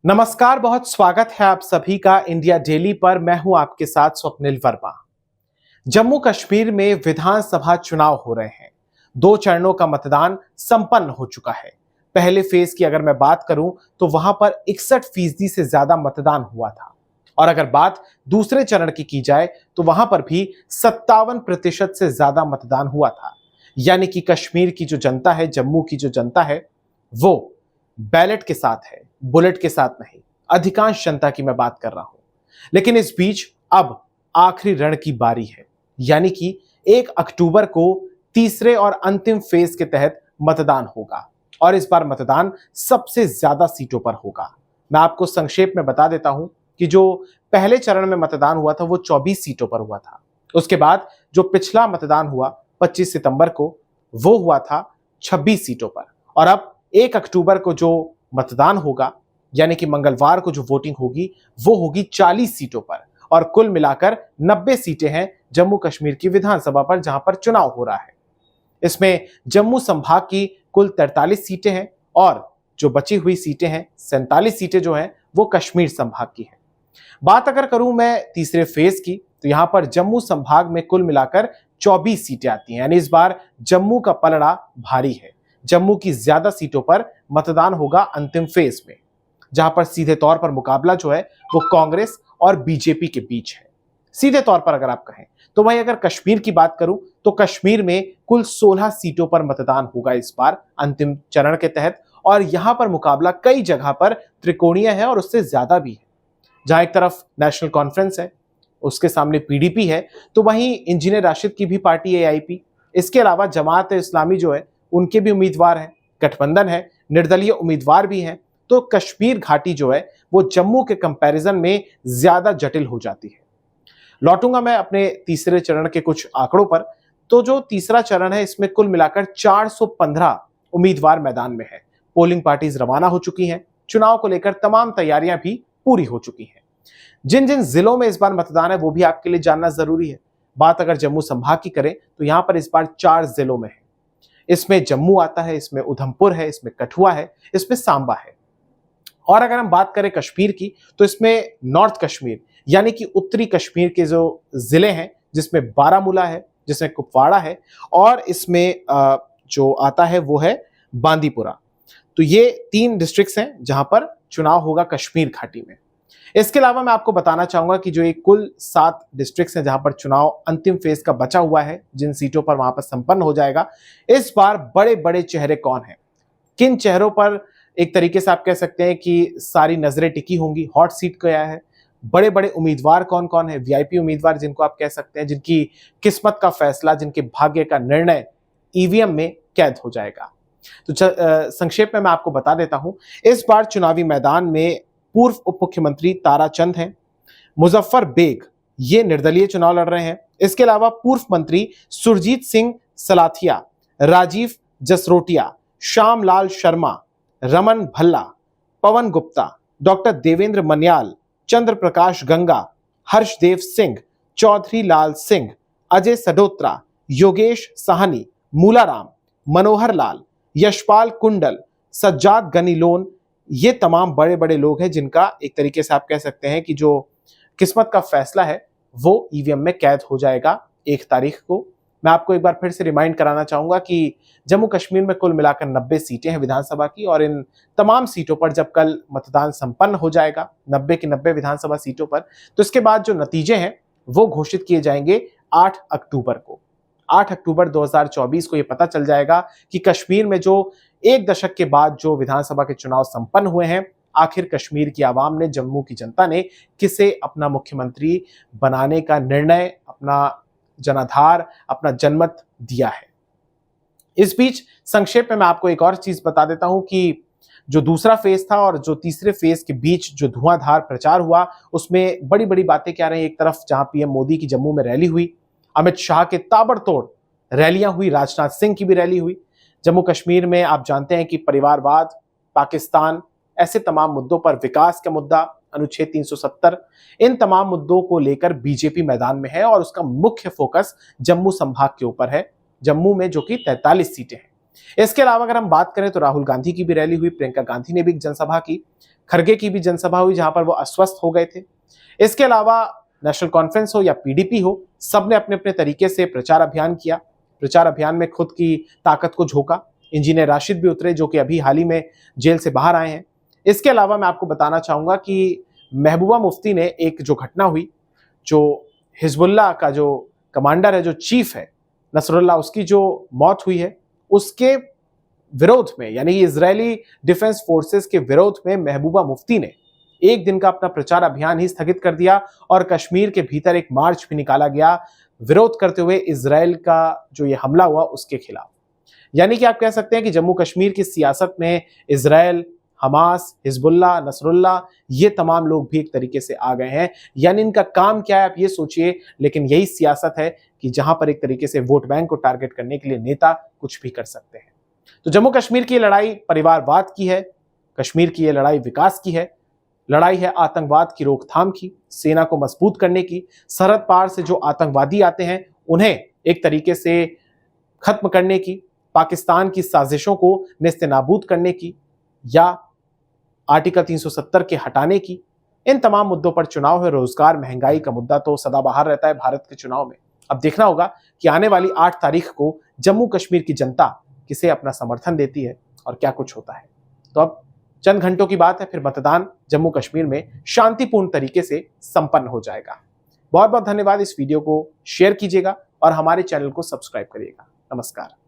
नमस्कार, बहुत स्वागत है आप सभी का इंडिया डेली पर। मैं हूं आपके साथ स्वप्निल वर्मा। जम्मू कश्मीर में विधानसभा चुनाव हो रहे हैं। 2 चरणों का मतदान संपन्न हो चुका है। पहले फेज की अगर मैं बात करूं तो वहां पर 61% से ज्यादा मतदान हुआ था, और अगर बात दूसरे चरण की जाए तो वहां पर भी 57% से ज्यादा मतदान हुआ था। यानी कि कश्मीर की जो जनता है, जम्मू की जो जनता है, वो बैलेट के साथ है, बुलेट के साथ नहीं। अधिकांश जनता की मैं बात कर रहा हूं। लेकिन इस बीच अब आखिरी रण की बारी है, यानी कि 1 अक्टूबर को तीसरे और अंतिम फेज के तहत मतदान होगा, और इस बार मतदान सबसे ज्यादा सीटों पर होगा। मैं आपको संक्षेप में बता देता हूं कि जो पहले चरण में मतदान हुआ था वो 24 सीटों पर हुआ था। उसके बाद जो पिछला मतदान हुआ 25 सितंबर को, वो हुआ था 26 सीटों पर। और अब 1 अक्टूबर को जो मतदान होगा, यानी कि मंगलवार को जो वोटिंग होगी, वो होगी 40 सीटों पर, और कुल मिलाकर 90 सीटें हैं जम्मू कश्मीर की विधानसभा पर जहां पर चुनाव हो रहा है। इसमें जम्मू संभाग की कुल 43 सीटें हैं, और जो बची हुई सीटें हैं 47 सीटें जो हैं वो कश्मीर संभाग की हैं। बात अगर करूं मैं तीसरे फेज की, तो यहां पर जम्मू संभाग में कुल मिलाकर 24 सीटें आती हैं। यानी इस बार जम्मू का पलड़ा भारी है। जम्मू की ज्यादा सीटों पर मतदान होगा अंतिम फेज में, जहां पर सीधे तौर पर मुकाबला जो है वो कांग्रेस और बीजेपी के बीच है। सीधे तौर पर अगर आप कहें तो वहीं अगर कश्मीर की बात करूं तो कश्मीर में कुल 16 सीटों पर मतदान होगा इस बार अंतिम चरण के तहत, और यहां पर मुकाबला कई जगह पर त्रिकोणीय है और उससे ज्यादा भी है। जहां एक तरफ नेशनल कॉन्फ्रेंस है, उसके सामने पीडीपी है, तो वहीं इंजीनियर राशिद की भी पार्टी एआईपी, इसके अलावा जमात इस्लामी जो है उनके भी उम्मीदवार हैं, गठबंधन है, निर्दलीय उम्मीदवार भी हैं। तो कश्मीर घाटी जो है वो जम्मू के कंपैरिजन में ज्यादा जटिल हो जाती है। लौटूंगा मैं अपने तीसरे चरण के कुछ आंकड़ों पर। तो जो तीसरा चरण है इसमें कुल मिलाकर 415 उम्मीदवार मैदान में है। पोलिंग पार्टीज रवाना हो चुकी हैं। चुनाव को लेकर तमाम तैयारियां भी पूरी हो चुकी हैं। जिन जिन जिलों में इस बार मतदान है वो भी आपके लिए जानना जरूरी है। बात अगर जम्मू संभाग की करें तो यहां पर इस बार 4 जिलों में है। इसमें जम्मू आता है, इसमें उधमपुर है, इसमें कठुआ है, इसमें सांबा है। और अगर हम बात करें कश्मीर की तो इसमें नॉर्थ कश्मीर यानी कि उत्तरी कश्मीर के जो जिले हैं, जिसमें बारामूला है, जिसमें कुपवाड़ा है, और इसमें जो आता है वो है बांदीपुरा। तो ये 3 डिस्ट्रिक्ट्स हैं जहां पर चुनाव होगा कश्मीर घाटी में। इसके अलावा मैं आपको बताना चाहूंगा कि जो एक कुल 7 डिस्ट्रिक्ट्स हैं जहां पर चुनाव अंतिम फेज का बचा हुआ है, जिन सीटों पर वहां पर संपन्न हो जाएगा, इस बार बड़े बड़े चेहरे कौन हैं, किन चेहरों पर एक तरीके से आप कह सकते हैं कि सारी नजरें टिकी होंगी, हॉट सीट क्या है, बड़े बड़े उम्मीदवार कौन कौन है, वीआईपी उम्मीदवार जिनको आप कह सकते हैं, जिनकी किस्मत का फैसला, जिनके भाग्य का निर्णय ईवीएम में कैद हो जाएगा। तो संक्षेप में मैं आपको बता देता हूं, इस बार चुनावी मैदान में पूर्व उप मुख्यमंत्री ताराचंद हैं, मुजफ्फर बेग ये निर्दलीय चुनाव लड़ रहे हैं। इसके अलावा पूर्व मंत्री सुरजीत सिंह सलाथिया, राजीव जसरोटिया, श्यामलाल शर्मा, रमन भल्ला, पवन गुप्ता, डॉक्टर देवेंद्र मन्याल, चंद्र प्रकाश गंगा, हर्षदेव सिंह, चौधरी लाल सिंह, अजय सडोत्रा, योगेश साहनी, मूलाराम, मनोहर लाल, यशपाल कुंडल, सज्जाद गनी लोन, ये तमाम बड़े बड़े लोग हैं जिनका एक तरीके से आप कह सकते हैं कि जो किस्मत का फैसला है वो ईवीएम में कैद हो जाएगा 1 तारीख को। मैं आपको एक बार फिर से रिमाइंड कराना चाहूंगा कि जम्मू कश्मीर में कुल मिलाकर 90 सीटें हैं विधानसभा की, और इन तमाम सीटों पर जब कल मतदान संपन्न हो जाएगा 90 की 90 विधानसभा सीटों पर, तो इसके बाद जो नतीजे हैं वो घोषित किए जाएंगे 8 अक्टूबर को। 8 अक्टूबर 2024 को ये पता चल जाएगा कि कश्मीर में जो 1 दशक के बाद जो विधानसभा के चुनाव संपन्न हुए हैं, आखिर कश्मीर की आवाम ने, जम्मू की जनता ने किसे अपना मुख्यमंत्री बनाने का निर्णय, अपना जनाधार, अपना जनमत दिया है। इस बीच संक्षेप में मैं आपको एक और चीज बता देता हूं कि जो दूसरा फेज था और जो तीसरे फेज के बीच जो धुआंधार प्रचार हुआ, उसमें बड़ी बड़ी बातें क्या रही। एक तरफ जहां पीएम मोदी की जम्मू में रैली हुई, अमित शाह के ताबड़तोड़ रैलियां हुई, राजनाथ सिंह की भी रैली हुई। जम्मू कश्मीर में आप जानते हैं कि परिवारवाद, पाकिस्तान, ऐसे तमाम मुद्दों पर, विकास का मुद्दा, अनुच्छेद 370, इन तमाम मुद्दों को लेकर बीजेपी मैदान में है, और उसका मुख्य फोकस जम्मू संभाग के ऊपर है, जम्मू में जो कि 43 सीटें हैं। इसके अलावा अगर हम बात करें तो राहुल गांधी की भी रैली हुई, प्रियंका गांधी ने भी एक जनसभा की, खरगे की भी जनसभा हुई जहां पर वो अस्वस्थ हो गए थे। इसके अलावा नेशनल कॉन्फ्रेंस हो या पीडीपी हो, सबने अपने अपने तरीके से प्रचार अभियान किया। प्रचार अभियान में खुद की ताकत को झोंका। इंजीनियर राशिद भी उतरे, जो कि अभी हाल ही में जेल से बाहर आए हैं। इसके अलावा मैं आपको बताना चाहूंगा कि महबूबा मुफ्ती ने एक जो घटना हुई, जो हिजबुल्लाह का जो कमांडर है, जो चीफ है नसरुल्लाह, उसकी जो मौत हुई है, उसके विरोध में, यानी इजरायली डिफेंस फोर्सेस के विरोध में महबूबा मुफ्ती ने एक दिन का अपना प्रचार अभियान ही स्थगित कर दिया और कश्मीर के भीतर एक मार्च भी निकाला गया विरोध करते हुए इजराइल का जो ये हमला हुआ उसके खिलाफ। यानी कि आप कह सकते हैं कि जम्मू कश्मीर की सियासत में इजराइल, हमास, हिजबुल्लाह, नसरुल्लाह, ये तमाम लोग भी एक तरीके से आ गए हैं। यानी इनका काम क्या है आप ये सोचिए, लेकिन यही सियासत है कि जहां पर एक तरीके से वोट बैंक को टारगेट करने के लिए नेता कुछ भी कर सकते हैं। तो जम्मू कश्मीर की लड़ाई परिवारवाद की है, कश्मीर की ये लड़ाई विकास की है, लड़ाई है आतंकवाद की रोकथाम की, सेना को मजबूत करने की, सरहद पार से जो आतंकवादी आते हैं उन्हें एक तरीके से खत्म करने की, पाकिस्तान की साजिशों को नेस्तनाबूद करने की या आर्टिकल 370 के हटाने की। इन तमाम मुद्दों पर चुनाव है। रोजगार, महंगाई का मुद्दा तो सदाबहार रहता है भारत के चुनाव में। अब देखना होगा कि आने वाली 8 तारीख को जम्मू कश्मीर की जनता किसे अपना समर्थन देती है और क्या कुछ होता है। तो अब चंद घंटों की बात है, फिर मतदान जम्मू कश्मीर में शांतिपूर्ण तरीके से संपन्न हो जाएगा। बहुत बहुत धन्यवाद। इस वीडियो को शेयर कीजिएगा और हमारे चैनल को सब्सक्राइब करिएगा। नमस्कार।